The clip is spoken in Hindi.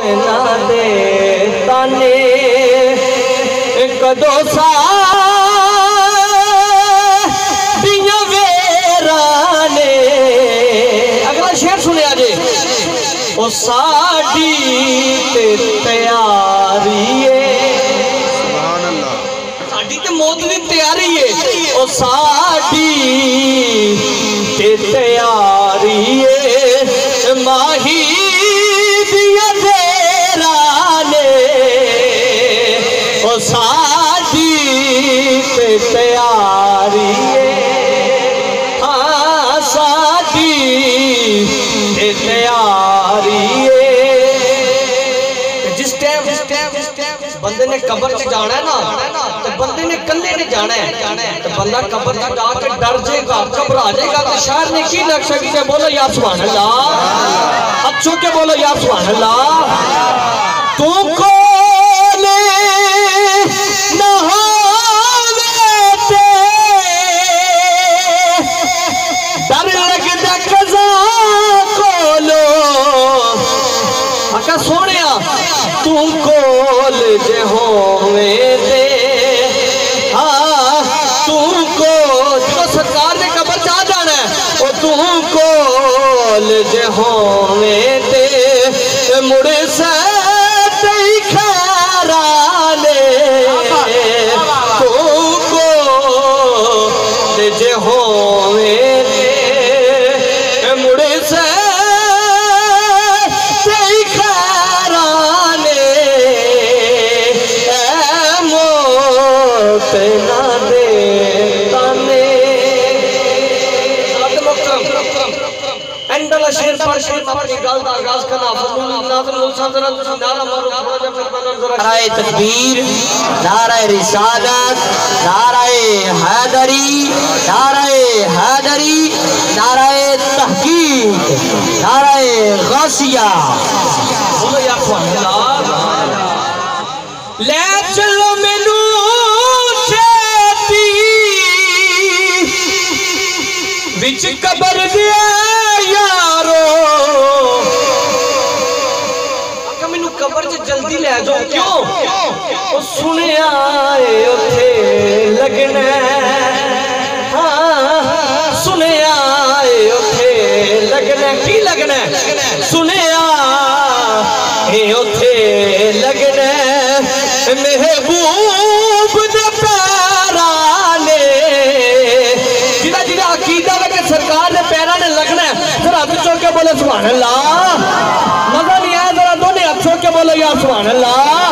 ना दे ताने कदों साडियां वेरां ने। अगला शेर सुनिया जे, ओ साडी ते तैयारी है, सुभान अल्लाह, साडी ते मौत दी तैयारी है, ओ साडी ते तैयारी है, माही दिया तेरा ने, ओ साडी ते तैयारी है, हाँ साडी ते तैयारी है। जिस टाइम बंदे ने कब्र च जाना है ना, तो बंदे ने कल्ले ने जाना है, तो बंदा कब्र च जाके डर जाएगा, घबरा जाएगा, तो शायर ने की लग सकते, बोलो या सुभान अल्लाह, अच्छों के बोलो या सुभान अल्लाह। तुमको डर लगता कज़ा कोलो, आका सोने तू कोल जे होवे दे, हाँ तू को जो सरकार ने कब्र चा जाना है, ओ तू कोल जे होवे दे, मुड़े से तई खैरा ले, तू कोल जे होवे दे, मुड़े से तई खैरा ले, मौत ना दे ताने। एंडला शेर पर शेर अपनी गल दा आगाज करना फजूल नाज़िम मुसा जरा नारा मारो थोड़ा जा फिर मैं जरा। नाराए तकबीर, नाराए रिसालत, नाराए हैदरी, नाराए हैदरी, नाराए तहकीक, नाराए गौसिया, बोलो या अल्लाह। ले चलो मैनू छेती विच कब्र दे यारो, आका मैनू कब्र च जल्दी ले जाओ, क्यों? ओ सुनिया उथे लगना, हाँ सुनिया उथे लगना, की लगना? सुनिया उथे लगना, महबूब दे पैरा ने, जिदा जिदा अकीदा है कि सरकार ने पैरा ने लगना है, जरा हाथ चौक के बोले सुभान अल्लाह। मजा नहीं आया, जरा दोनों हाथ चौक के बोलो या सुभान अल्लाह।